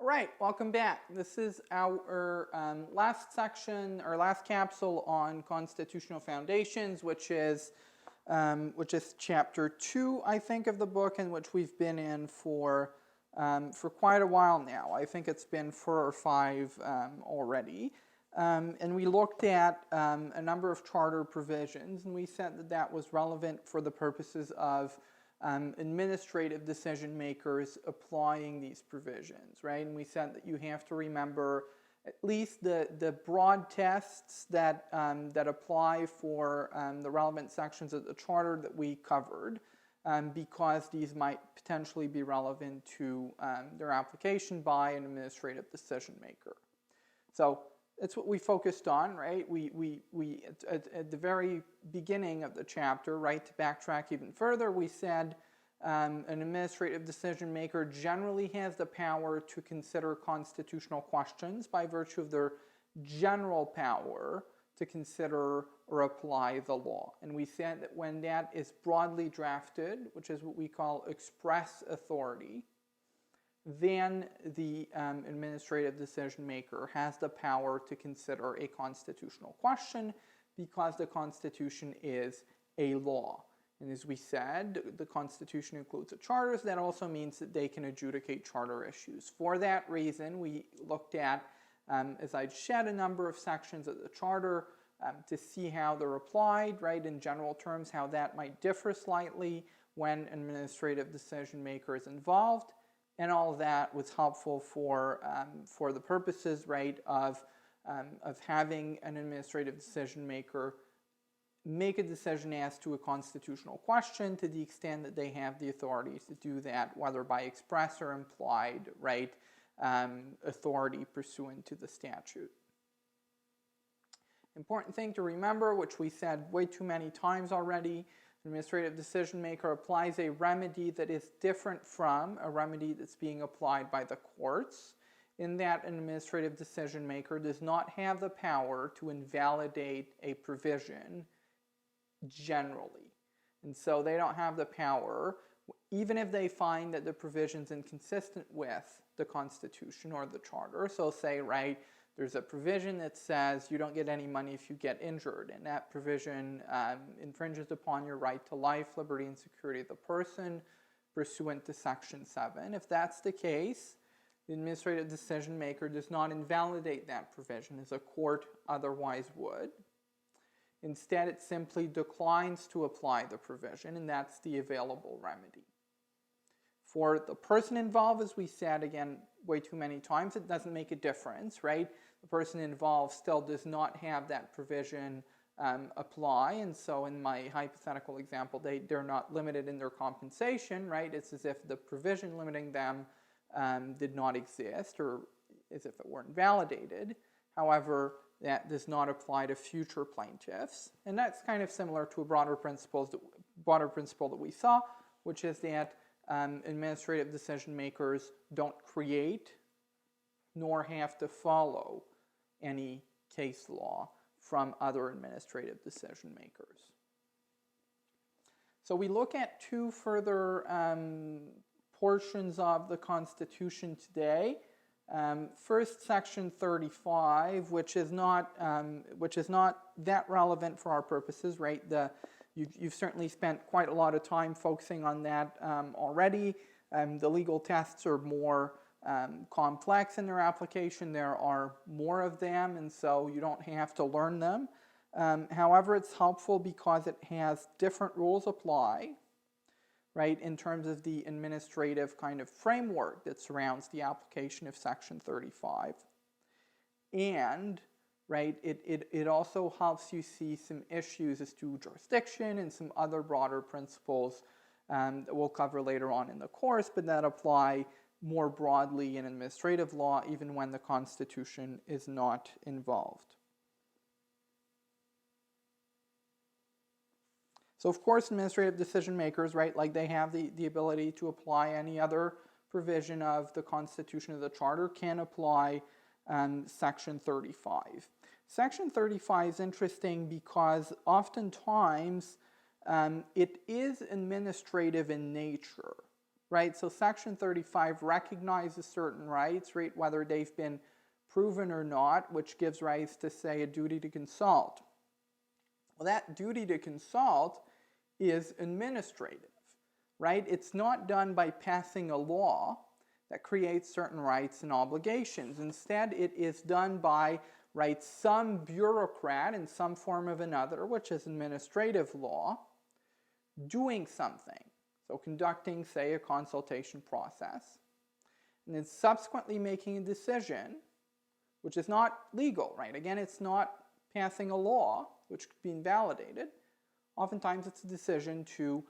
All right, welcome back. This is our last section, or last capsule on constitutional foundations, which is chapter 2, I think, of the book, and which we've been in for quite a while now. I think it's been 4 or 5 already. And we looked at a number of charter provisions, and we said that that was relevant for the purposes of administrative decision makers applying these provisions, right? And we said that you have to remember at least the broad tests that apply for the relevant sections of the charter that we covered, because these might potentially be relevant to their application by an administrative decision maker. So that's what we focused on, right? We at the very beginning of the chapter, right, to backtrack even further, we said an administrative decision maker generally has the power to consider constitutional questions by virtue of their general power to consider or apply the law. And we said that when that is broadly drafted, which is what we call express authority, then the administrative decision maker has the power to consider a constitutional question because the Constitution is a law. And as we said, the Constitution includes the charters. That also means that they can adjudicate charter issues. For that reason, we looked at, as I said, a number of sections of the charter to see how they're applied, right, in general terms, how that might differ slightly when an administrative decision maker is involved. And all of that was helpful for the purposes, right, of having an administrative decision maker make a decision as to a constitutional question to the extent that they have the authority to do that, whether by express or implied, right, authority pursuant to the statute. Important thing to remember, which we said way too many times already, an administrative decision maker applies a remedy that is different from a remedy that's being applied by the courts, in that an administrative decision maker does not have the power to invalidate a provision generally. And so they don't have the power, even if they find that the provision's inconsistent with the Constitution or the Charter. So say, right, there's a provision that says you don't get any money if you get injured, and that provision infringes upon your right to life, liberty, and security of the person pursuant to Section 7. If that's the case, the administrative decision maker does not invalidate that provision as a court otherwise would. Instead, it simply declines to apply the provision, and that's the available remedy. For the person involved, as we said, again, way too many times, it doesn't make a difference, right? The person involved still does not have that provision apply, and so in my hypothetical example, they're not limited in their compensation, right? It's as if the provision limiting them did not exist, or as if it weren't validated. However, that does not apply to future plaintiffs, and that's kind of similar to a broader principle that we saw, which is that administrative decision makers don't create nor have to follow any case law from other administrative decision makers. So we look at 2 further portions of the Constitution today. First, Section 35, which is not that relevant for our purposes, right? You've certainly spent quite a lot of time focusing on that already. The legal tests are more complex in their application. There are more of them, and so you don't have to learn them. However, it's helpful because it has different rules apply, right, in terms of the administrative kind of framework that surrounds the application of Section 35. And, right, it also helps you see some issues as to jurisdiction and some other broader principles that we'll cover later on in the course, but that apply more broadly in administrative law, even when the Constitution is not involved. So, of course, administrative decision makers, right, like they have the ability to apply any other provision of the Constitution or the Charter, can apply Section 35. Section 35 is interesting because oftentimes it is administrative in nature, right? So Section 35 recognizes certain rights, right, whether they've been proven or not, which gives rise to, say, a duty to consult. Well, that duty to consult is administrative, right? It's not done by passing a law that creates certain rights and obligations. Instead, it is done by, right, some bureaucrat in some form of another, which is administrative law, doing something. So conducting, say, a consultation process, and then subsequently making a decision, which is not legal, right? Again, it's not passing a law, which could be invalidated. Oftentimes, it's a decision to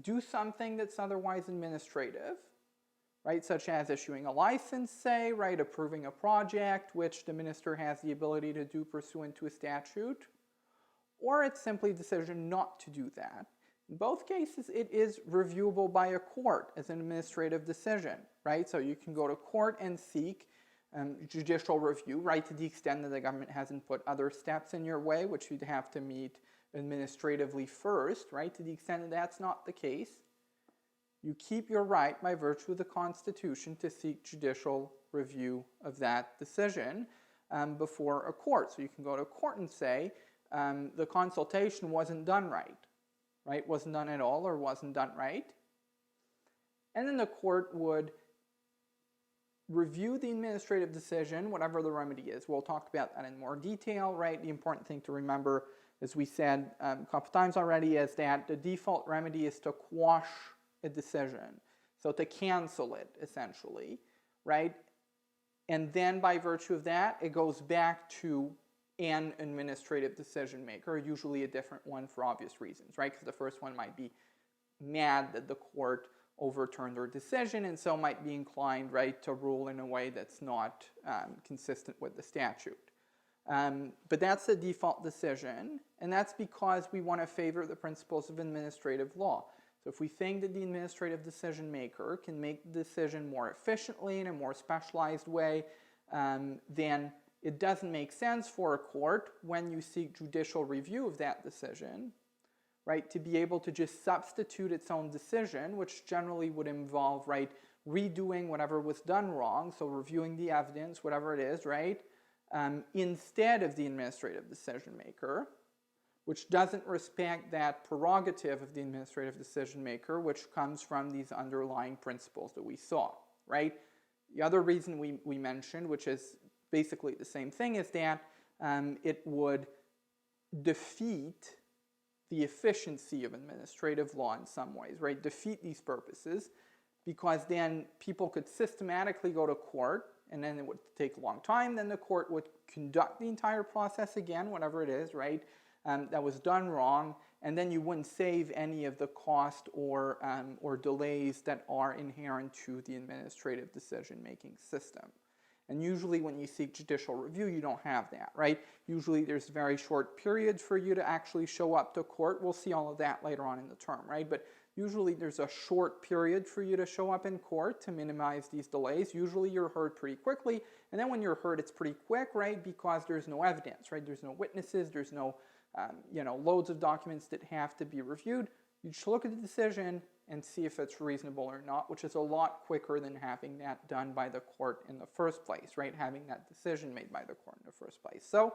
do something that's otherwise administrative, right, such as issuing a license, say, right, approving a project, which the minister has the ability to do pursuant to a statute, or it's simply a decision not to do that. In both cases, it is reviewable by a court as an administrative decision, right? So you can go to court and seek judicial review, right, to the extent that the government hasn't put other steps in your way, which you'd have to meet administratively first, right? To the extent that that's not the case, you keep your right by virtue of the Constitution to seek judicial review of that decision before a court. So you can go to court and say the consultation wasn't done right? Wasn't done at all or wasn't done right. And then the court would review the administrative decision, whatever the remedy is. We'll talk about that in more detail, right? The important thing to remember, as we said a couple times already, is that the default remedy is to quash a decision. So to cancel it, essentially, right? And then by virtue of that, it goes back to an administrative decision maker, usually a different one for obvious reasons, right? Because the first one might be mad that the court overturned their decision and so might be inclined, right, to rule in a way that's not consistent with the statute. But that's the default decision, and that's because we want to favor the principles of administrative law. So if we think that the administrative decision maker can make the decision more efficiently in a more specialized way, then it doesn't make sense for a court, when you seek judicial review of that decision, right, to be able to just substitute its own decision, which generally would involve, right, redoing whatever was done wrong, so reviewing the evidence, whatever it is, right, instead of the administrative decision maker, which doesn't respect that prerogative of the administrative decision maker, which comes from these underlying principles that we saw, right? The other reason we mentioned, which is basically the same thing, is that it would defeat the efficiency of administrative law in some ways, right? Defeat these purposes, because then people could systematically go to court, and then it would take a long time. Then the court would conduct the entire process again, whatever it is, right? That was done wrong, and then you wouldn't save any of the cost or delays that are inherent to the administrative decision-making system. And usually when you seek judicial review, you don't have that, right? Usually there's very short periods for you to actually show up to court. We'll see all of that later on in the term, right? But usually there's a short period for you to show up in court to minimize these delays. Usually you're heard pretty quickly, and then when you're heard, it's pretty quick, right? Because there's no evidence, right? There's no witnesses, there's no loads of documents that have to be reviewed. You just look at the decision and see if it's reasonable or not, which is a lot quicker than having that done by the court in the first place, right? Having that decision made by the court in the first place. So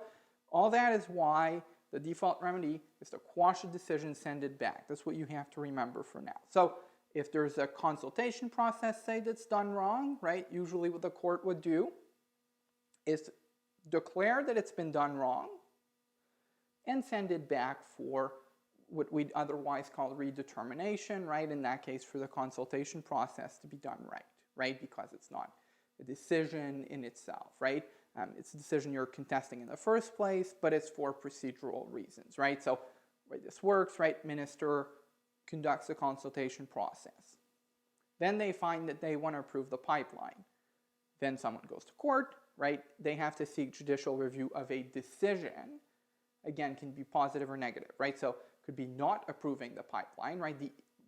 all that is why the default remedy is to quash a decision, send it back. That's what you have to remember for now. So if there's a consultation process, say, that's done wrong, right? Usually what the court would do is declare that it's been done wrong and send it back for what we'd otherwise call redetermination, right? In that case, for the consultation process to be done right? Because it's not a decision in itself, right? It's a decision you're contesting in the first place, but it's for procedural reasons, right? So the way this works, right? Minister conducts a consultation process. Then they find that they want to approve the pipeline. Then someone goes to court, right? They have to seek judicial review of a decision. Again, can be positive or negative, right? So could be not approving the pipeline, right?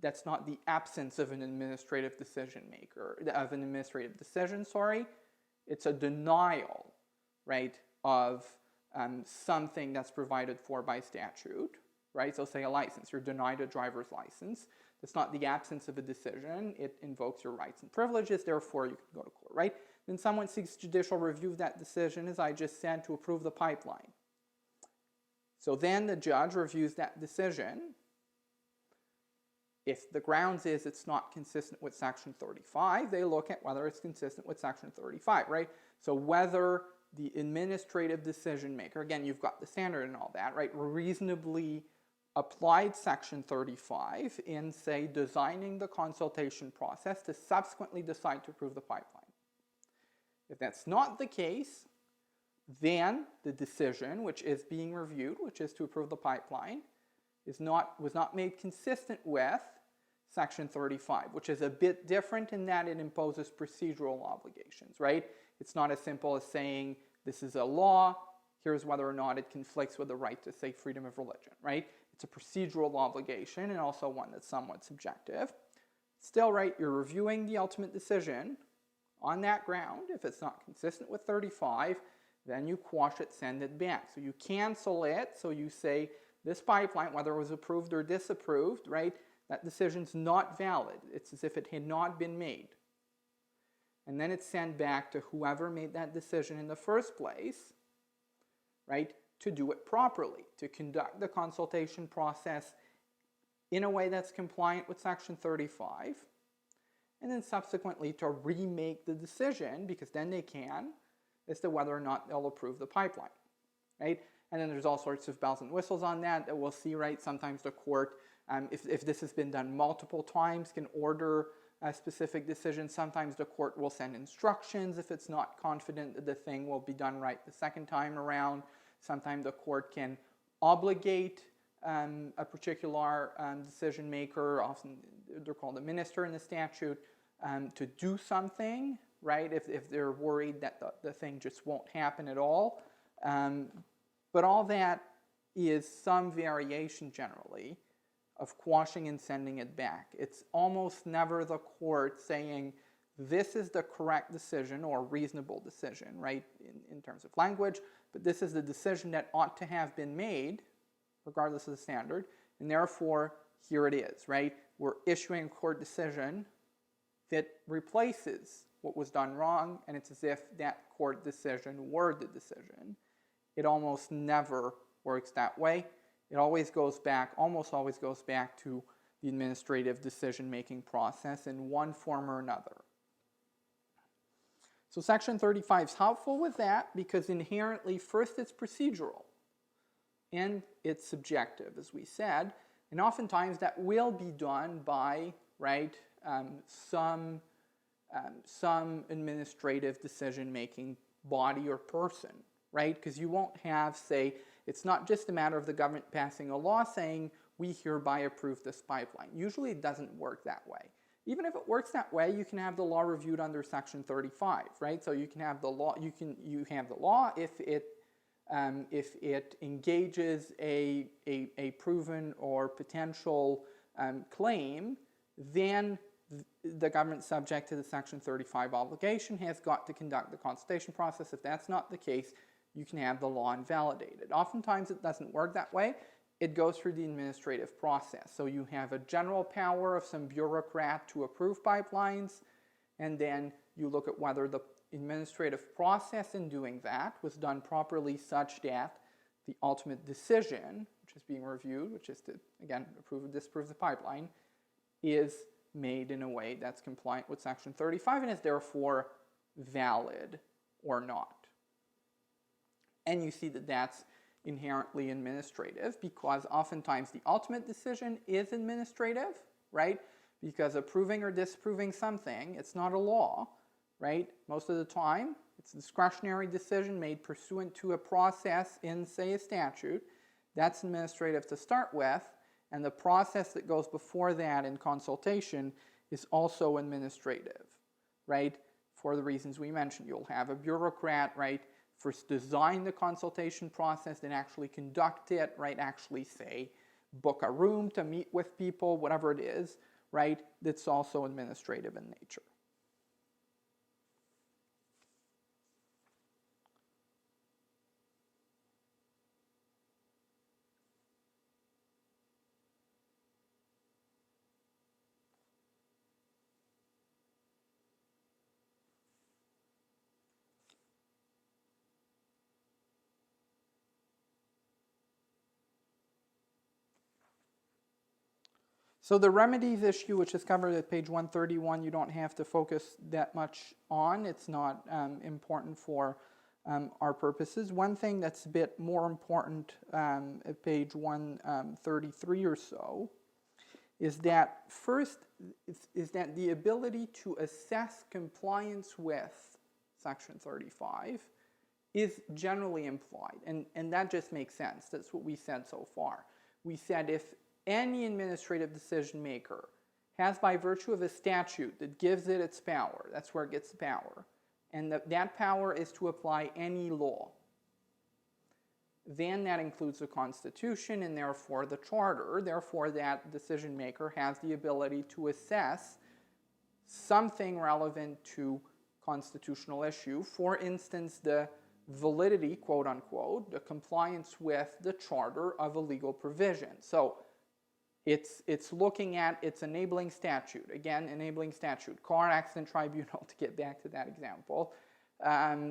That's not the absence of an administrative decision maker, of an administrative decision, sorry. It's a denial, right, of something that's provided for by statute, right? So say a license, you're denied a driver's license. It's not the absence of a decision. It invokes your rights and privileges. Therefore, you can go to court, right? Then someone seeks judicial review of that decision, as I just said, to approve the pipeline. So then the judge reviews that decision. If the grounds is it's not consistent with Section 35, they look at whether it's consistent with Section 35, right? So whether the administrative decision maker, again, you've got the standard and all that, right, reasonably applied Section 35 in, say, designing the consultation process to subsequently decide to approve the pipeline. If that's not the case, then the decision, which is being reviewed, which is to approve the pipeline, was not made consistent with Section 35, which is a bit different in that it imposes procedural obligations, right? It's not as simple as saying this is a law, here's whether or not it conflicts with the right to, say, freedom of religion, right? It's a procedural obligation and also one that's somewhat subjective. Still, right, you're reviewing the ultimate decision on that ground. If it's not consistent with 35, then you quash it, send it back. So you cancel it, so you say this pipeline, whether it was approved or disapproved, right, that decision's not valid. It's as if it had not been made. And then it's sent back to whoever made that decision in the first place, right, to do it properly, to conduct the consultation process in a way that's compliant with Section 35, and then subsequently to remake the decision, because then they can, as to whether or not they'll approve the pipeline, right? And then there's all sorts of bells and whistles on that we'll see, right? Sometimes the court, if this has been done multiple times, can order a specific decision. Sometimes the court will send instructions if it's not confident that the thing will be done right the second time around. Sometimes the court can obligate a particular decision maker, often they're called a minister in the statute, to do something, right, if they're worried that the thing just won't happen at all. But all that is some variation generally of quashing and sending it back. It's almost never the court saying this is the correct decision or reasonable decision, right, in terms of language, but this is the decision that ought to have been made regardless of the standard, and therefore here it is, right? We're issuing a court decision that replaces what was done wrong, and it's as if that court decision were the decision. It almost never works that way. It always goes back, almost always goes back to the administrative decision-making process in one form or another. So Section 35 is helpful with that because inherently, first, it's procedural and it's subjective, as we said, and oftentimes that will be done by, right, some administrative decision-making body or person, right? Because you won't have, say, it's not just a matter of the government passing a law saying, we hereby approve this pipeline. Usually it doesn't work that way. Even if it works that way, you can have the law reviewed under Section 35, right? So you can have the law, you have the law if it engages a proven or potential claim, then the government subject to the Section 35 obligation has got to conduct the consultation process. If that's not the case, you can have the law invalidated. Oftentimes it doesn't work that way. It goes through the administrative process. So you have a general power of some bureaucrat to approve pipelines, and then you look at whether the administrative process in doing that was done properly such that the ultimate decision, which is being reviewed, which is to, again, approve or disapprove the pipeline, is made in a way that's compliant with Section 35 and is therefore valid or not. And you see that that's inherently administrative because oftentimes the ultimate decision is administrative, right? Because approving or disapproving something, it's not a law, right? Most of the time, it's a discretionary decision made pursuant to a process in, say, a statute. That's administrative to start with, and the process that goes before that in consultation is also administrative, right? For the reasons we mentioned, you'll have a bureaucrat, right, first design the consultation process, then actually conduct it, right, actually say, book a room to meet with people, whatever it is, right, that's also administrative in nature. So the remedies issue, which is covered at page 131, you don't have to focus that much on. It's not important for our purposes. One thing that's a bit more important at page 133 or so is that first is that the ability to assess compliance with Section 35 is generally implied, and that just makes sense. That's what we said so far. We said if any administrative decision maker has, by virtue of a statute that gives it its power, that's where it gets the power, and that power is to apply any law, then that includes the Constitution and therefore the Charter. Therefore, that decision maker has the ability to assess something relevant to constitutional issue. For instance, the validity, quote unquote, the compliance with the Charter of a legal provision. So it's looking at its enabling statute. Again, enabling statute, car accident tribunal, to get back to that example,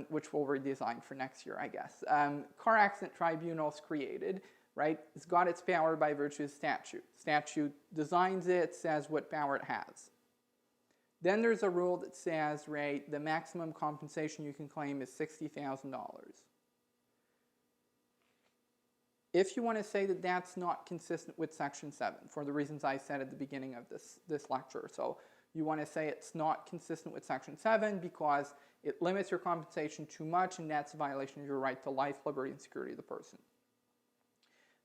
which we'll redesign for next year, I guess. Car accident tribunal's created, right? It's got its power by virtue of statute. Statute designs it, says what power it has. Then there's a rule that says, right, the maximum compensation you can claim is $60,000. If you want to say that that's not consistent with Section 7, for the reasons I said at the beginning of this lecture, so you want to say it's not consistent with Section 7 because it limits your compensation too much and that's a violation of your right to life, liberty, and security of the person.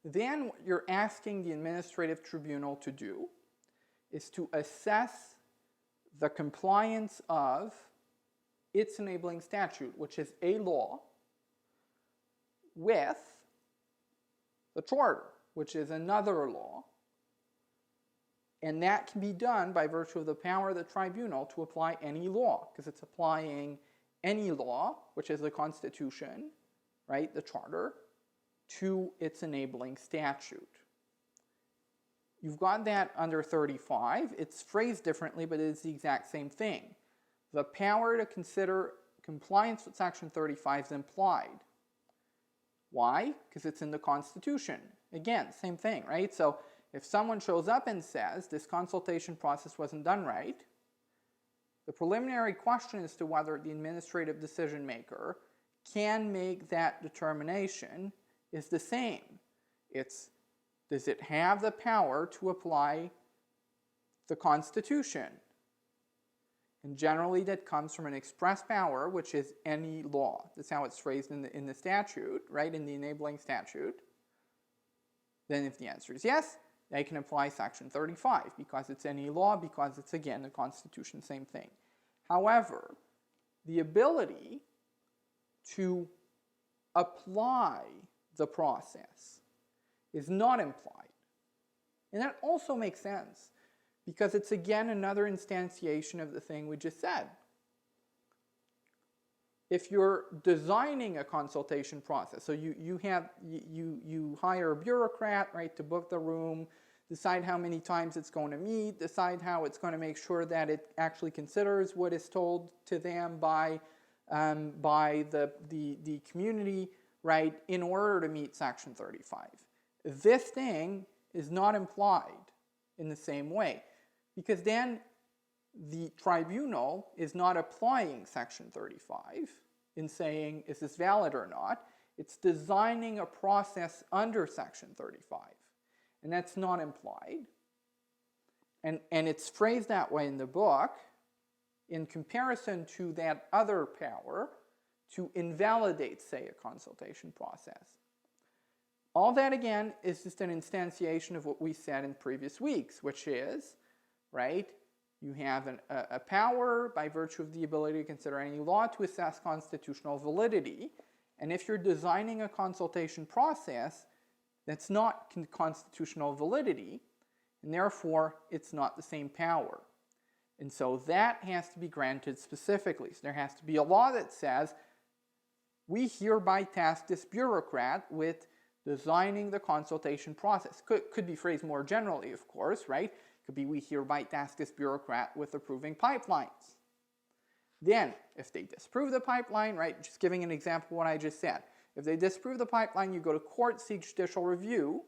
Then what you're asking the administrative tribunal to do is to assess the compliance of its enabling statute, which is a law, with the Charter, which is another law, and that can be done by virtue of the power of the tribunal to apply any law, because it's applying any law, which is the Constitution, right, the Charter, to its enabling statute. You've got that under 35. It's phrased differently, but it is the exact same thing. The power to consider compliance with Section 35 is implied. Why? Because it's in the Constitution. Again, same thing, right? So if someone shows up and says this consultation process wasn't done right, the preliminary question as to whether the administrative decision maker can make that determination is the same. It's, does it have the power to apply the Constitution? And generally that comes from an express power, which is any law. That's how it's phrased in the statute, right, in the enabling statute. Then if the answer is yes, they can apply Section 35 because it's any law, because it's, again, the Constitution, same thing. However, the ability to apply the process is not implied. And that also makes sense because it's, again, another instantiation of the thing we just said. If you're designing a consultation process, so you hire a bureaucrat, right, to book the room, decide how many times it's going to meet, decide how it's going to make sure that it actually considers what is told to them by the community, right, in order to meet Section 35. This thing is not implied in the same way, because then the tribunal is not applying Section 35 in saying, is this valid or not? It's designing a process under Section 35. And that's not implied. And it's phrased that way in the book in comparison to that other power to invalidate, say, a consultation process. All that, again, is just an instantiation of what we said in previous weeks, which is, right, you have a power by virtue of the ability to consider any law to assess constitutional validity. And if you're designing a consultation process that's not constitutional validity, and therefore it's not the same power. And so that has to be granted specifically. So there has to be a law that says, we hereby task this bureaucrat with designing the consultation process. Could be phrased more generally, of course, right? Could be, we hereby task this bureaucrat with approving pipelines. Then, if they disprove the pipeline, right, just giving an example of what I just said, if they disprove the pipeline, you go to court, seek judicial review,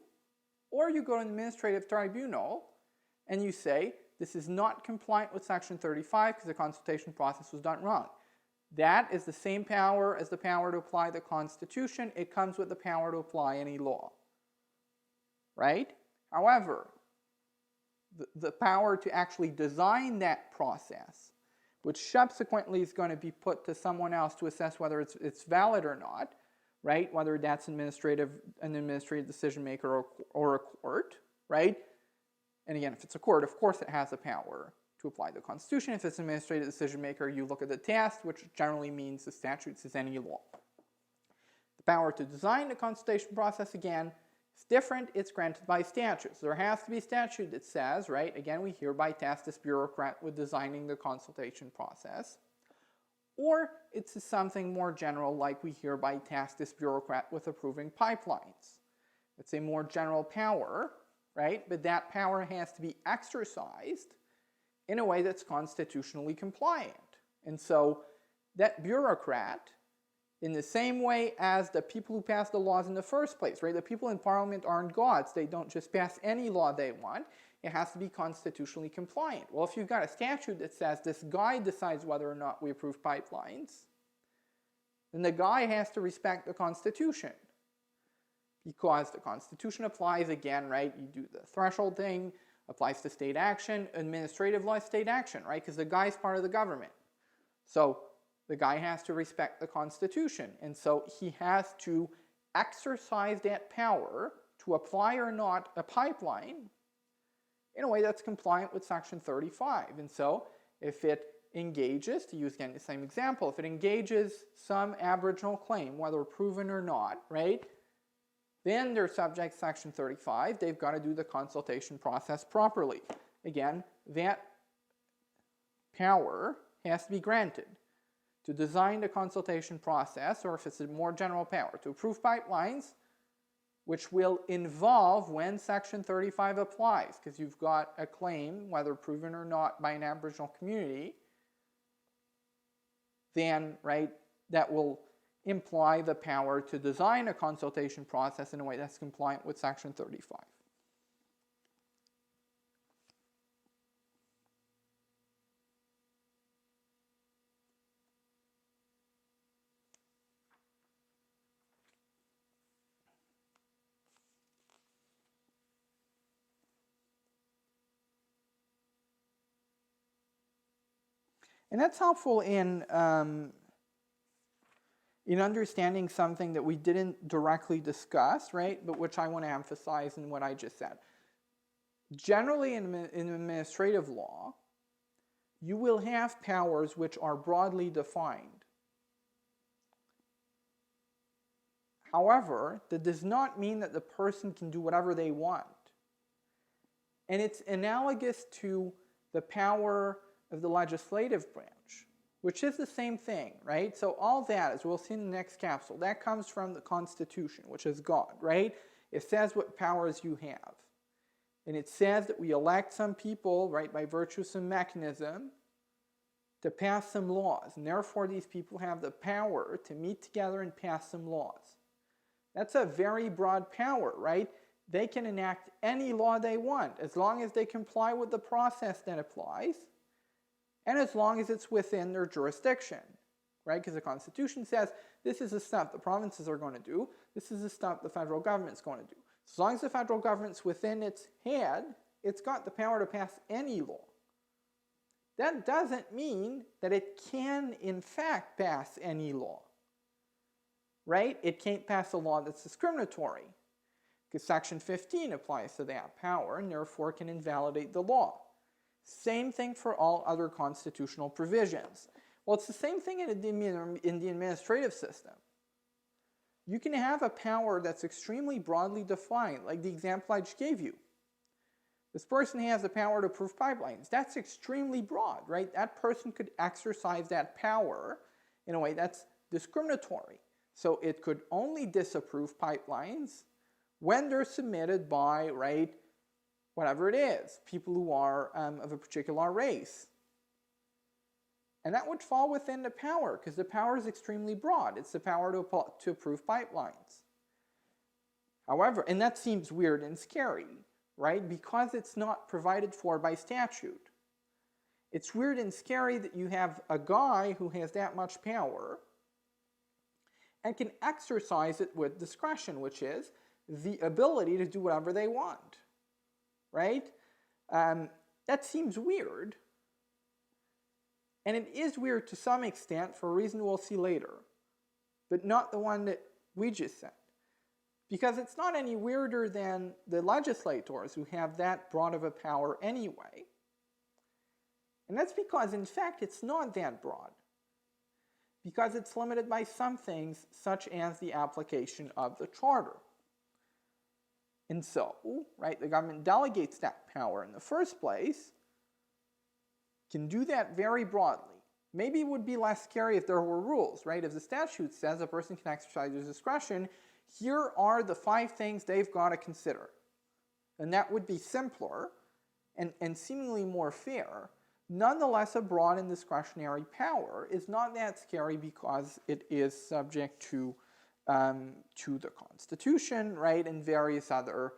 or you go to an administrative tribunal, and you say, this is not compliant with Section 35 because the consultation process was done wrong. That is the same power as the power to apply the Constitution. It comes with the power to apply any law. Right? However, the power to actually design that process, which subsequently is going to be put to someone else to assess whether it's valid or not, right? Whether that's an administrative decision maker or a court, right? And again, if it's a court, of course it has the power to apply the Constitution. If it's an administrative decision maker, you look at the test, which generally means the statute says any law. The power to design the consultation process, again, is different. It's granted by statute. So there has to be a statute that says, right, again, we hereby task this bureaucrat with designing the consultation process. Or it's something more general, like we hereby task this bureaucrat with approving pipelines. It's a more general power, right? But that power has to be exercised in a way that's constitutionally compliant. And so that bureaucrat, in the same way as the people who pass the laws in the first place, right? The people in Parliament aren't gods. They don't just pass any law they want. It has to be constitutionally compliant. Well, if you've got a statute that says this guy decides whether or not we approve pipelines, then the guy has to respect the Constitution. Because the Constitution applies, again, right? You do the threshold thing, applies to state action, administrative law is state action, right? Because the guy's part of the government. So the guy has to respect the Constitution. And so he has to exercise that power to apply or not a pipeline in a way that's compliant with Section 35. And so if it engages, to use again the same example, if it engages some Aboriginal claim, whether proven or not, right, then they're subject to Section 35. They've got to do the consultation process properly. Again, that power has to be granted to design the consultation process, or if it's a more general power, to approve pipelines, which will involve when Section 35 applies, because you've got a claim, whether proven or not by an Aboriginal community, then, right, that will imply the power to design a consultation process in a way that's compliant with Section 35. And that's helpful in understanding something that we didn't directly discuss, right, but which I want to emphasize in what I just said. Generally, in administrative law, you will have powers which are broadly defined. However, that does not mean that the person can do whatever they want. And it's analogous to the power of the legislative branch, which is the same thing, right? So all that, as we'll see in the next capsule, that comes from the Constitution, which is God, right? It says what powers you have. And it says that we elect some people, right, by virtue of some mechanism to pass some laws. And therefore, these people have the power to meet together and pass some laws. That's a very broad power, right? They can enact any law they want as long as they comply with the process that applies, and as long as it's within their jurisdiction, right? Because the Constitution says this is the stuff the provinces are going to do, this is the stuff the federal government's going to do. So as long as the federal government's within its head, it's got the power to pass any law. That doesn't mean that it can, in fact, pass any law, right? It can't pass a law that's discriminatory, because Section 15 applies to that power and therefore can invalidate the law. Same thing for all other constitutional provisions. Well, it's the same thing in the administrative system. You can have a power that's extremely broadly defined, like the example I just gave you. This person has the power to approve pipelines. That's extremely broad, right? That person could exercise that power in a way that's discriminatory. So it could only disapprove pipelines when they're submitted by, right, whatever it is, people who are of a particular race. And that would fall within the power, because the power is extremely broad. It's the power to approve pipelines. However, and that seems weird and scary, right? Because it's not provided for by statute. It's weird and scary that you have a guy who has that much power and can exercise it with discretion, which is the ability to do whatever they want, right? That seems weird. And it is weird to some extent for a reason we'll see later, but not the one that we just said. Because it's not any weirder than the legislators who have that broad of a power anyway. And that's because, in fact, it's not that broad. Because it's limited by some things, such as the application of the charter. And so, right, the government delegates that power in the first place, can do that very broadly. Maybe it would be less scary if there were rules, right? If the statute says a person can exercise his discretion, here are the 5 things they've got to consider. And that would be simpler and seemingly more fair. Nonetheless, a broad and discretionary power is not that scary because it is subject to the Constitution, right, and various other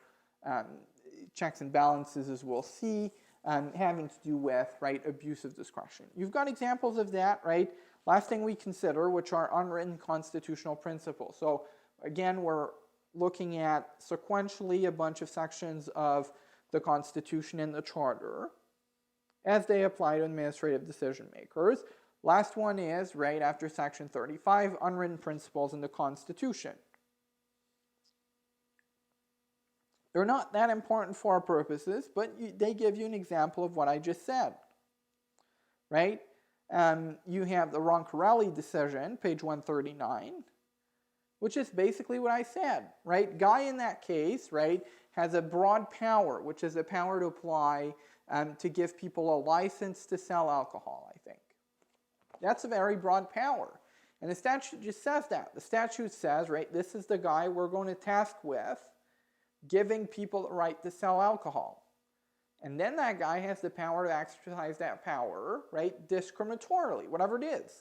checks and balances, as we'll see, having to do with, right, abuse of discretion. You've got examples of that, right? Last thing we consider, which are unwritten constitutional principles. So again, we're looking at sequentially a bunch of sections of the Constitution and the Charter as they apply to administrative decision makers. Last one is, right after Section 35, unwritten principles in the Constitution. They're not that important for our purposes, but they give you an example of what I just said, right? You have the Roncarelli decision, page 139, which is basically what I said, right? Guy in that case, right, has a broad power, which is a power to apply to give people a license to sell alcohol, I think. That's a very broad power. And the statute just says that. The statute says, right, this is the guy we're going to task with giving people the right to sell alcohol. And then that guy has the power to exercise that power, right, discriminatorily, whatever it is.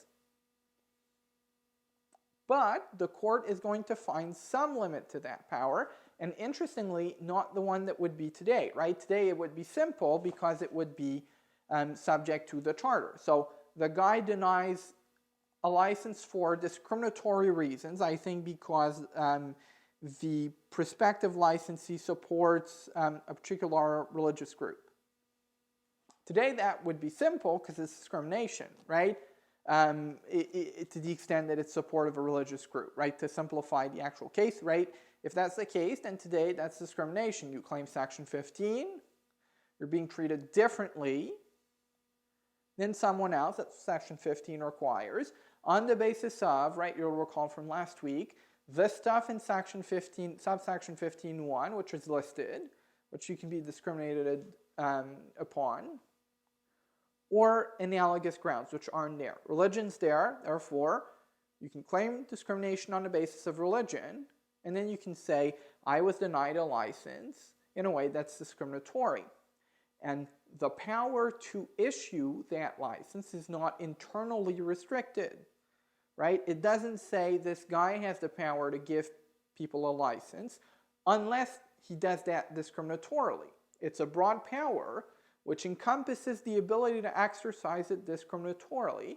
But the court is going to find some limit to that power, and interestingly, not the one that would be today, right? Today it would be simple because it would be subject to the charter. So the guy denies a license for discriminatory reasons, I think because the prospective licensee supports a particular religious group. Today that would be simple because it's discrimination, right? To the extent that it's support of a religious group, right? To simplify the actual case, right? If that's the case, then today that's discrimination. You claim Section 15, you're being treated differently than someone else, that's what Section 15 requires, on the basis of, right, you'll recall from last week, this stuff in Section 15, subsection 15.1, which is listed, which you can be discriminated upon, or analogous grounds, which aren't there. Religion's there, therefore, you can claim discrimination on the basis of religion, and then you can say, I was denied a license in a way that's discriminatory. And the power to issue that license is not internally restricted, right? It doesn't say this guy has the power to give people a license unless he does that discriminatorily. It's a broad power which encompasses the ability to exercise it discriminatorily.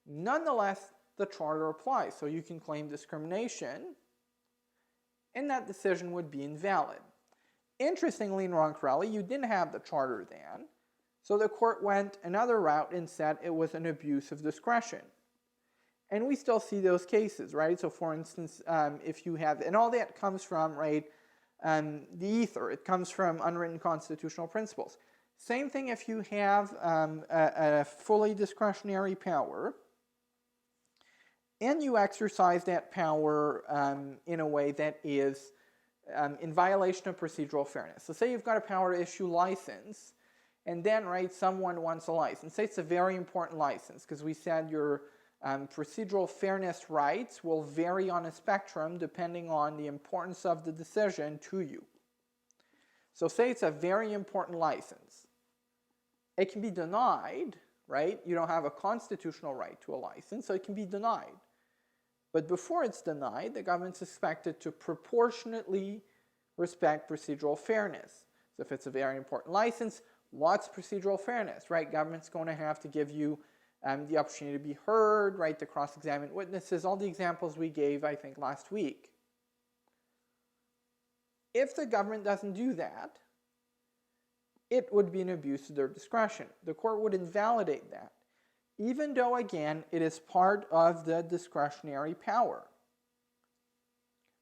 Nonetheless, the charter applies. So you can claim discrimination, and that decision would be invalid. Interestingly, in Roncarelli, you didn't have the charter then, so the court went another route and said it was an abuse of discretion. And we still see those cases, right? So for instance, if you have, and all that comes from, right, the ether. It comes from unwritten constitutional principles. Same thing if you have a fully discretionary power, and you exercise that power in a way that is in violation of procedural fairness. So say you've got a power to issue license, and then, right, someone wants a license. Say it's a very important license, because we said your procedural fairness rights will vary on a spectrum depending on the importance of the decision to you. So say it's a very important license. It can be denied, right? You don't have a constitutional right to a license, so it can be denied. But before it's denied, the government's expected to proportionately respect procedural fairness. So if it's a very important license, what's procedural fairness, right? Government's going to have to give you the opportunity to be heard, right, to cross-examine witnesses, all the examples we gave, I think, last week. If the government doesn't do that, it would be an abuse of their discretion. The court would invalidate that, even though, again, it is part of the discretionary power.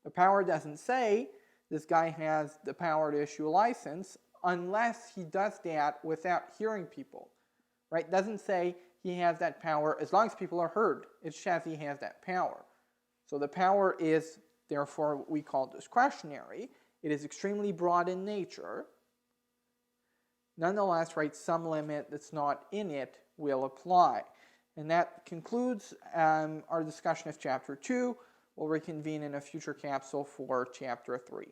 The power doesn't say this guy has the power to issue a license unless he does that without hearing people, right? It doesn't say he has that power as long as people are heard. It says he has that power. So the power is, therefore, what we call discretionary. It is extremely broad in nature. Nonetheless, right, some limit that's not in it will apply. And that concludes our discussion of Chapter 2. We'll reconvene in a future capsule for Chapter 3.